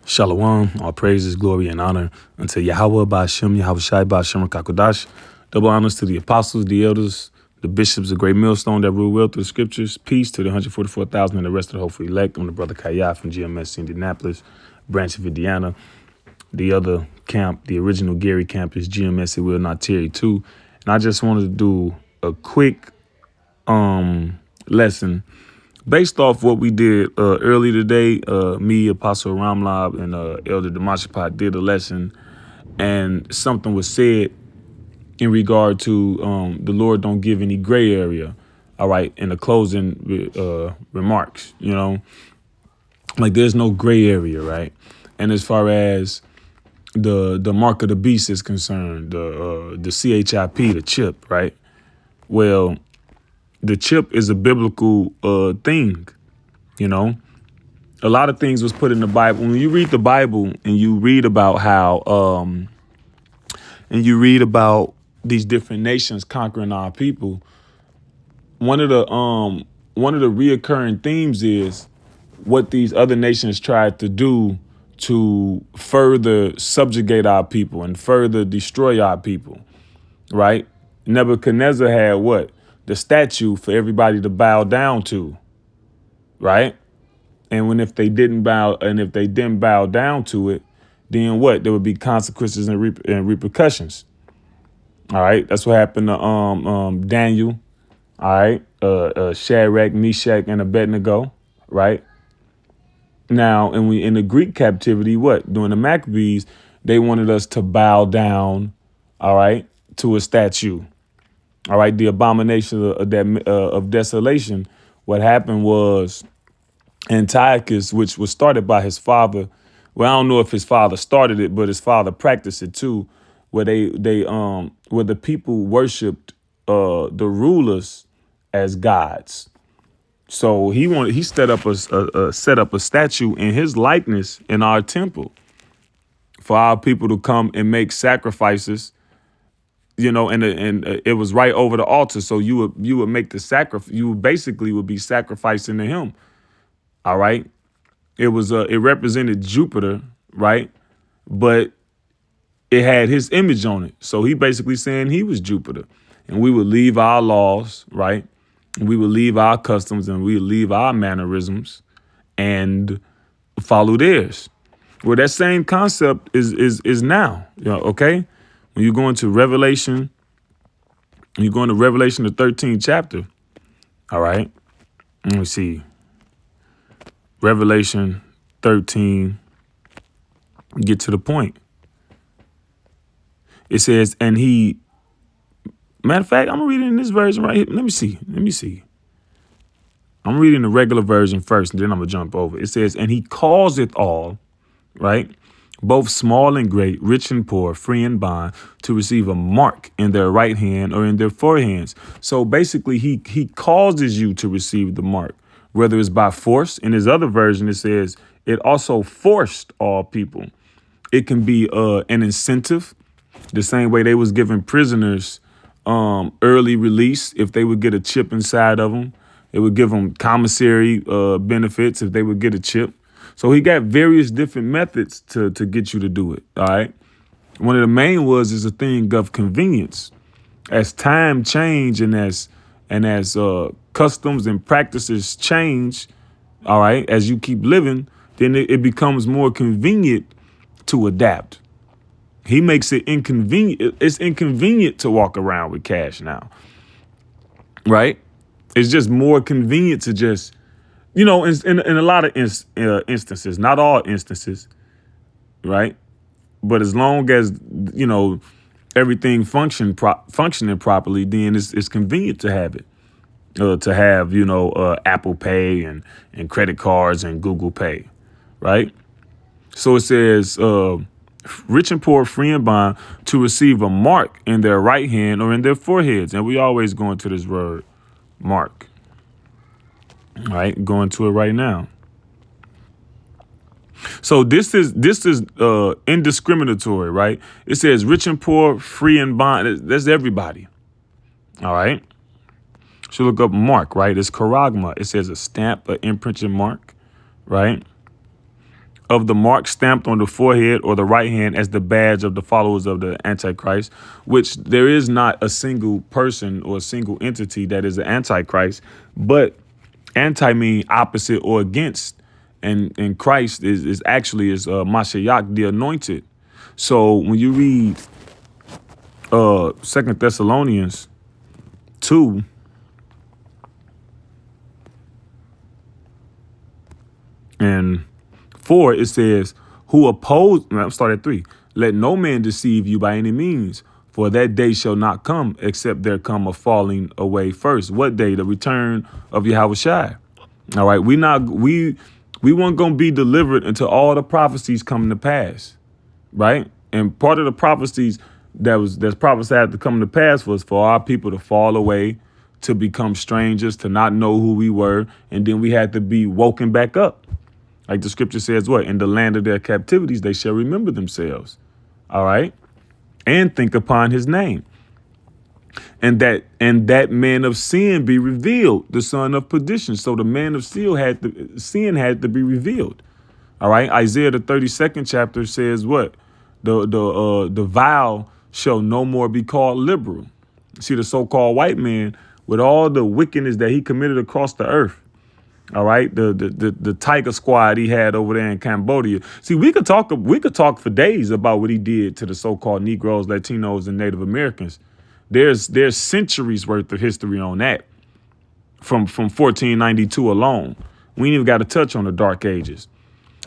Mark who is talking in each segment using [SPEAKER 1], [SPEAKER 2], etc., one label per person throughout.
[SPEAKER 1] Shalom, all praises, glory, and honor unto Yahweh Ba'ashem, Yahweh Shai Ba'ashem Kakodash. Double honors to the apostles, the elders, the bishops, the great millstone that rule well through the scriptures. Peace to the 144,000 and the rest of the hopeful elect. I'm the brother Kayah from GMS Indianapolis, branch of Indiana. The other camp, the original Gary camp, is GMS It Will Not Tarry too. And I just wanted to do a quick lesson based off what we did early today. Me, Apostle Ramlab, and Elder Demashapot did a lesson, and something was said in regard to the Lord don't give any gray area. All right, in the closing remarks, like there's no gray area, right? And as far as the mark of the beast is concerned, the CHIP, the chip, right? Well, the chip is a biblical thing, A lot of things was put in the Bible. When you read the Bible and you read about how, and you read about these different nations conquering our people, one of the reoccurring themes is what these other nations tried to do to further subjugate our people and further destroy our people, right? Nebuchadnezzar had what? The statue for everybody to bow down to, right? And if they didn't bow down to it, then what? There would be consequences and repercussions. All right, that's what happened to Daniel. All right, Shadrach, Meshach, and Abednego. Right now, and we in the Greek captivity. What during the Maccabees, they wanted us to bow down. All right, to a statue. All right, the abomination of desolation. What happened was Antiochus, which was started by his father. Well, I don't know if his father started it, but his father practiced it too, where where the people worshipped the rulers as gods. So he set up a statue in his likeness in our temple for our people to come and make sacrifices. And it was right over the altar. So you would make the sacrifice. You basically would be sacrificing to him. All right. It represented Jupiter, right? But it had his image on it. So he basically saying he was Jupiter. And we would leave our laws, right? And we would leave our customs and we would leave our mannerisms and follow theirs. Well, that same concept is now, okay? When you go into Revelation, the 13th chapter, all right? Let me see. Revelation 13, get to the point. It says, and he, matter of fact, I'm reading this version right here. Let me see. I'm reading the regular version first, and then I'm going to jump over. It says, and he causeth all, right? Both small and great, rich and poor, free and bond, to receive a mark in their right hand or in their foreheads. So basically, he causes you to receive the mark, whether it's by force. In his other version, it says it also forced all people. It can be an incentive, the same way they was giving prisoners early release if they would get a chip inside of them. It would give them commissary benefits if they would get a chip. So he got various different methods to get you to do it. All right. One of the main is a thing of convenience. As time change and as customs and practices change, all right, as you keep living, then it becomes more convenient to adapt. He makes it inconvenient. It's inconvenient to walk around with cash now, right? It's just more convenient to just, in a lot of instances, not all instances, right? But as long as, everything functioning properly, then it's convenient to have it. To have, Apple Pay and credit cards and Google Pay, right? So it says, rich and poor, free and bond, to receive a mark in their right hand or in their foreheads. And we always go into this word, mark. All right, going to it right now. So this is indiscriminatory, right? It says rich and poor, free and bond. That's everybody. All right. So look up mark, right? It's charagma. It says a stamp, an imprinted mark, right? of the mark stamped on the forehead or the right hand as the badge of the followers of the Antichrist, which there is not a single person or a single entity that is the Antichrist, but anti mean opposite or against. And Christ is actually Mashiach, the anointed. So when you read 2 Thessalonians 2, and 4, it says, who oppose, I'm start at 3. Let no man deceive you by any means, for that day shall not come except there come a falling away first. What day? The return of Yahushua. All right. We weren't going to be delivered until all the prophecies come to pass. Right. And part of the prophecies that's prophesied to come to pass was for our people to fall away, to become strangers, to not know who we were. And then we had to be woken back up. Like the scripture says, what? In the land of their captivities, they shall remember themselves. All right. And think upon his name. And that man of sin be revealed, the son of perdition. So the man of sin had to be revealed. All right. Isaiah, the 32nd chapter says what? The vile shall no more be called liberal. See, the so-called white man, with all the wickedness that he committed across the earth. All right, the Tiger Squad he had over there in Cambodia. See, we could talk for days about what he did to the so-called Negroes, Latinos, and Native Americans. There's centuries worth of history on that from 1492 alone. We ain't even got to touch on the Dark Ages,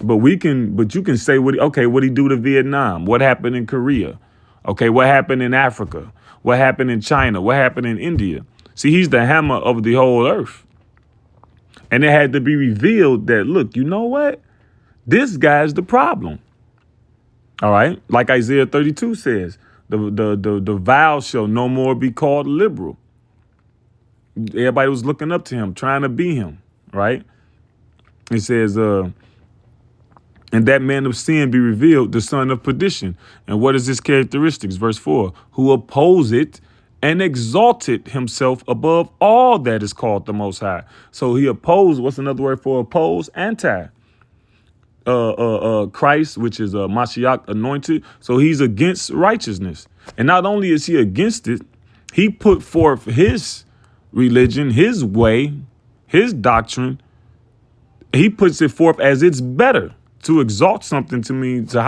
[SPEAKER 1] but you can say what he do to Vietnam? What happened in Korea? Okay, what happened in Africa? What happened in China? What happened in India? See, he's the hammer of the whole earth. And it had to be revealed that, look, you know what? This guy's the problem. All right. Like Isaiah 32 says, the vile shall no more be called liberal. Everybody was looking up to him, trying to be him. Right. It says, and that man of sin be revealed, the son of perdition. And what is his characteristics? Verse 4, who oppose it and exalted himself above all that is called the Most High. So he opposed, what's another word for oppose? Anti. Christ, which is Mashiach anointed. So he's against righteousness. And not only is he against it, he put forth his religion, his way, his doctrine. He puts it forth as it's better to exalt something to mean to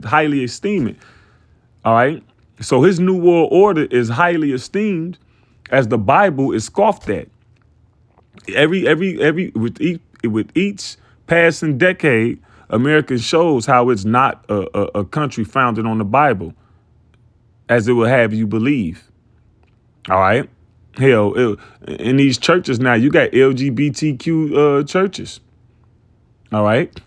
[SPEAKER 1] highly esteem it. All right. So his new world order is highly esteemed, as the Bible is scoffed at. With each passing decade, America shows how it's not a country founded on the Bible, as it will have you believe. All right. Hell, in these churches now, you got LGBTQ churches. All right.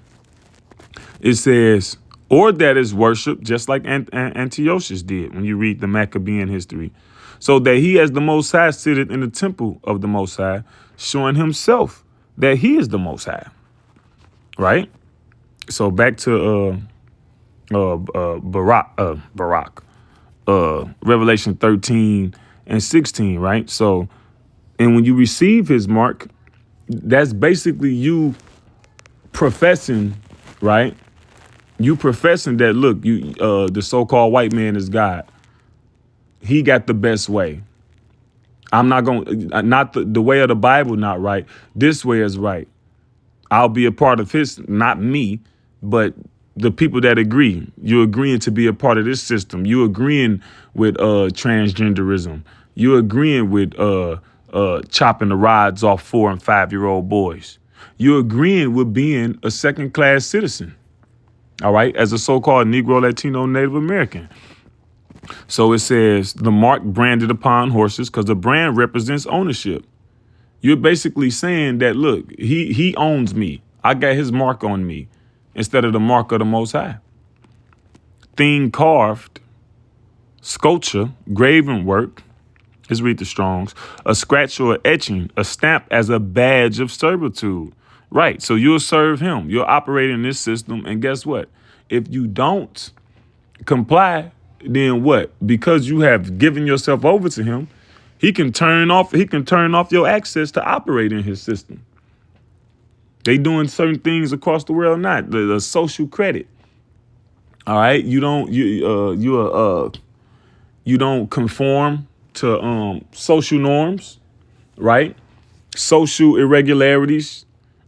[SPEAKER 1] It says, or that is worship, just like Antiochus did when you read the Maccabean history, so that he as the Most High sitteth in the temple of the Most High, showing himself that he is the Most High. Right. So back to Barak, Revelation 13 and 16. Right. So, and when you receive his mark, that's basically you professing, right? You professing that, look, you the so-called white man is God. He got the best way. I'm not going to, not the way of the Bible, not right. This way is right. I'll be a part of his, not me, but the people that agree. You're agreeing to be a part of this system. You agreeing with transgenderism. You agreeing with chopping the rods off 4 and 5-year-old boys. You're agreeing with being a second-class citizen. All right, as a so-called Negro, Latino, Native American. So it says the mark branded upon horses, because the brand represents ownership. You're basically saying that, look, he owns me. I got his mark on me instead of the mark of the Most High. Thing carved, sculpture, graven work. Let's read the Strongs. A scratch or etching, a stamp as a badge of servitude. Right. So you'll serve him. You'll operate in this system. And guess what? If you don't comply, then what? Because you have given yourself over to him, he can turn off your access to operate in his system. They doing certain things across the world, not the social credit. All right, you don't conform to social norms, right? Social irregularities.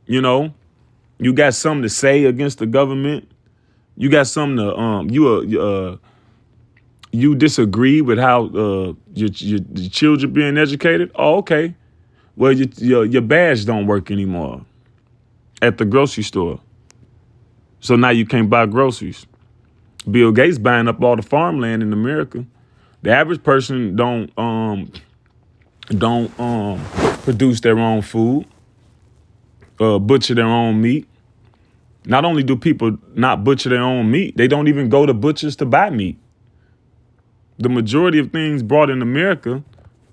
[SPEAKER 1] You know, you got something to say against the government. You got something to you disagree with how your children being educated. Oh, okay. Well, your badge don't work anymore at the grocery store, so now you can't buy groceries. Bill Gates buying up all the farmland in America. The average person don't produce their own food, butcher their own meat. Not only do people not butcher their own meat, they don't even go to butchers to buy meat. The majority of things bought in America,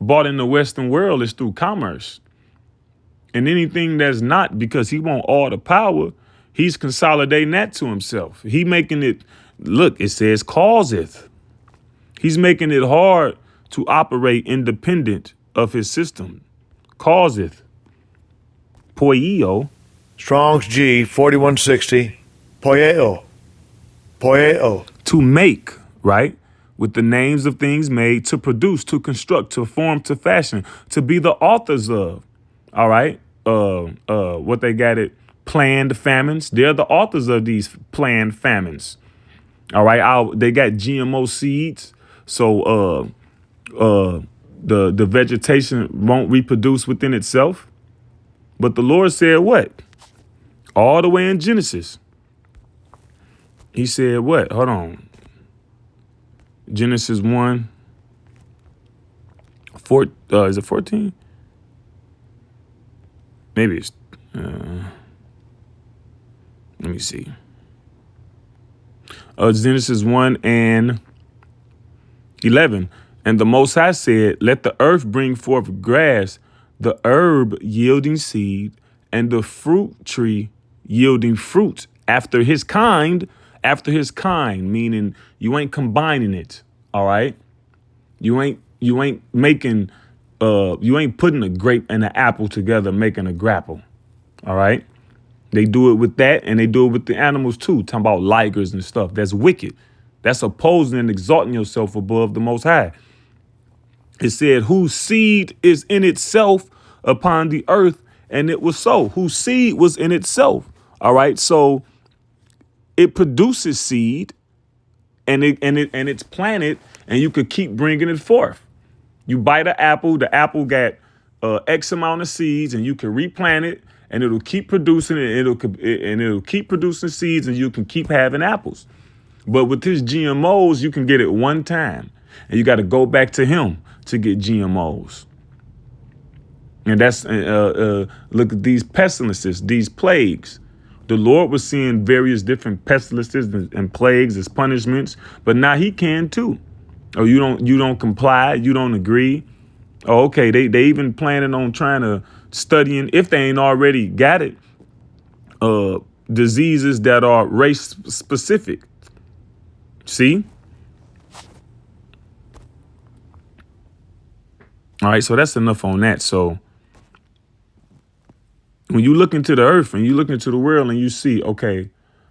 [SPEAKER 1] bought in the Western world, is through commerce. And anything that's not, because he want all the power, he's consolidating that to himself. He making it, look, it says causeth. He's making it hard to operate independent of his system. Causeth. Poieo.
[SPEAKER 2] Strong's G 4160. Poieo. Poieo.
[SPEAKER 1] To make, right? With the names of things made, to produce, to construct, to form, to fashion, to be the authors of. All right? What they got it, planned famines. They're the authors of these planned famines. All right, they got GMO seeds, so the vegetation won't reproduce within itself. But the Lord said what? All the way in Genesis. He said what? Hold on. Genesis 1. Is it 14? Maybe it's. Let me see. Genesis 1 and 11. And the Most High said, let the earth bring forth grass, the herb yielding seed, and the fruit tree yielding fruit after his kind, meaning you ain't combining it. All right. You ain't making, you ain't putting a grape and an apple together, making a grapple. All right. They do it with that, and they do it with the animals too, talking about ligers and stuff. That's wicked. That's opposing and exalting yourself above the Most High. It said, whose seed is in itself upon the earth, and it was so. Whose seed was in itself. All right, so it produces seed, and it's planted, and you could keep bringing it forth. You bite the apple got X amount of seeds, and you can replant it, and it'll keep producing it. It'll keep producing seeds, and you can keep having apples. But with his GMOs, you can get it one time, and you got to go back to him to get GMOs. And that's look at these pestilences, these plagues. The Lord was seeing various different pestilences and plagues as punishments, but now he can too. Oh, you don't comply, you don't agree. Oh, okay, they even planning on trying to studying, if they ain't already got it, diseases that are race specific. See? All right, so that's enough on that. So when you look into the earth and you look into the world and you see, okay,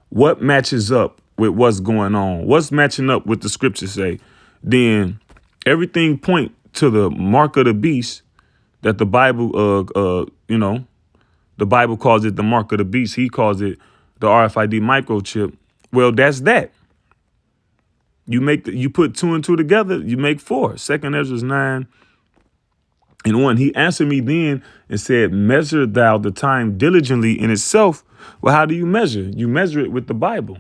[SPEAKER 1] what matches up with what's going on? What's matching up with the scriptures say? Then everything point to the mark of the beast that the Bible, the Bible calls it the mark of the beast. He calls it the RFID microchip. Well, that's that. You put two and two together, you make four. 2nd Ezra 9:1. He answered me then and said, measure thou the time diligently in itself. Well, how do you measure? You measure it with the Bible.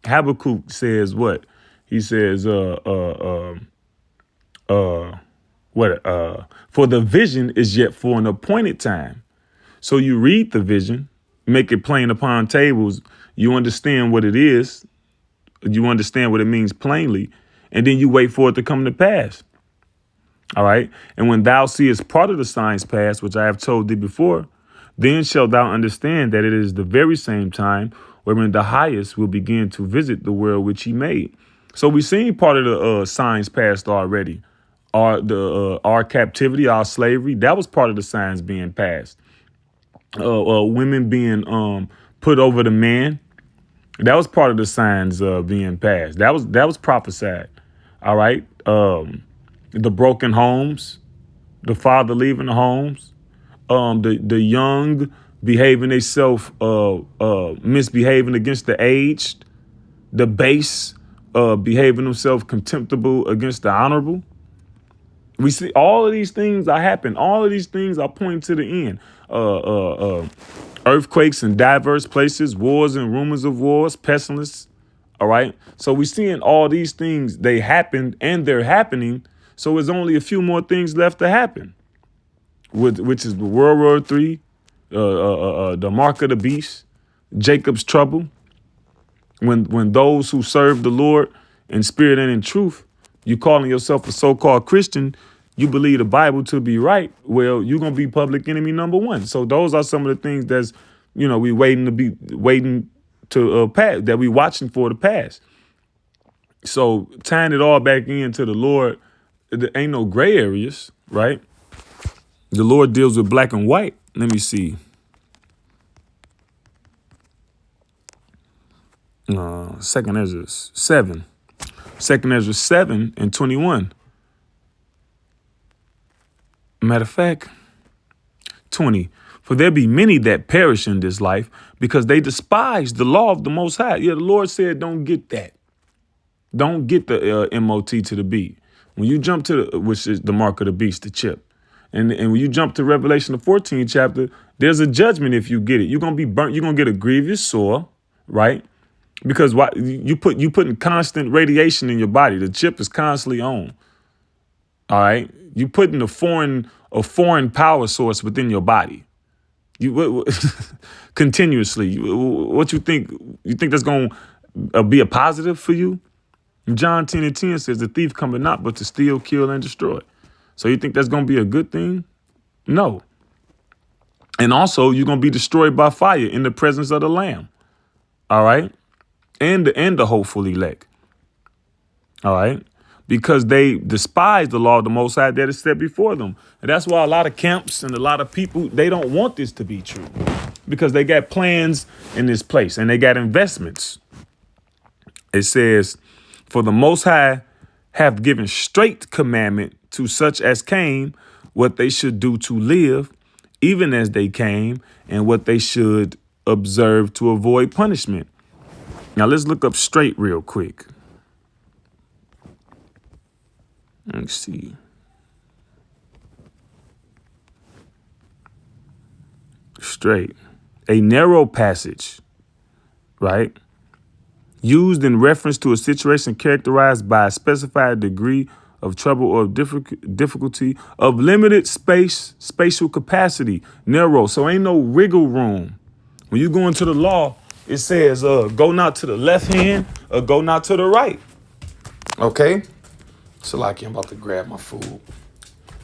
[SPEAKER 1] Habakkuk says what? He says, for the vision is yet for an appointed time. So you read the vision, make it plain upon tables. You understand what it is. You understand what it means plainly. And then you wait for it to come to pass. All right. And when thou seest part of the signs pass, which I have told thee before, then shalt thou understand that it is the very same time wherein the highest will begin to visit the world which he made. So we've seen part of the signs passed already. Our captivity, our slavery, that was part of the signs being passed. women being put over the man. That was part of the signs being passed. That was prophesied. All right. The broken homes, the father leaving the homes, the young behaving themselves, misbehaving against the aged, the base behaving themselves contemptible against the honorable. We see all of these things are happening. All of these things are pointing to the end. Earthquakes in diverse places, wars and rumors of wars, pestilence. All right. So we're seeing all these things. They happened and they're happening. So there's only a few more things left to happen, which is the World War III, the mark of the beast, Jacob's trouble. When those who serve the Lord in spirit and in truth, you calling yourself a so-called Christian, you believe the Bible to be right, well, you're going to be public enemy number one. So those are some of the things that's, we waiting to pass, that we watching for to pass. So tying it all back into the Lord, there ain't no gray areas, right? The Lord deals with black and white. Let me see. Second Ezra 7. Second Ezra 7 and 21. Matter of fact, 20. For there be many that perish in this life because they despise the law of the Most High. Yeah, the Lord said, don't get that. Don't get the MOT to the B. When you jump to which is the mark of the beast, the chip. And when you jump to Revelation, the 14th chapter, there's a judgment if you get it. You're going to be burnt. You're going to get a grievous sore, right? Because you putting constant radiation in your body. The chip is constantly on. All right. You putting a foreign power source within your body. You continuously. What you think? You think that's going to be a positive for you? John 10 and 10 says the thief cometh not but to steal, kill, and destroy. So you think that's going to be a good thing? No. And also you're going to be destroyed by fire in the presence of the Lamb. All right. And the hopeful elect. All right. Because they despise the law of the Most High that is set before them. And that's why a lot of camps and a lot of people, they don't want this to be true. Because they got plans in this place and they got investments. It says, for the Most High have given straight commandment to such as came, what they should do to live, even as they came, and what they should observe to avoid punishment. Now let's look up straight real quick. Let's see. Straight. A narrow passage, right? Used in reference to a situation characterized by a specified degree of trouble or difficulty of limited spatial capacity, narrow. So ain't no wiggle room. When you go into the law, it says go not to the left hand or go not to the right. Okay? So like I'm about to grab my food.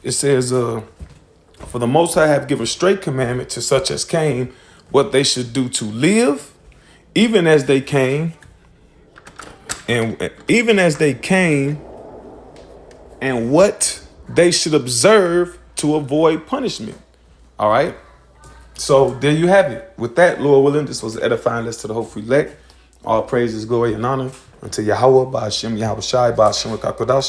[SPEAKER 1] It says, for the Most High have given straight commandment to such as came, what they should do to live, even as they came, and what they should observe to avoid punishment. All right. So there you have it. With that, Lord willing, this was edifying list to the hopeful elect. All praises, glory, and honor unto Yahweh, Ba'ashem, Yahweh Shai, Ba'ashem, Kakodash.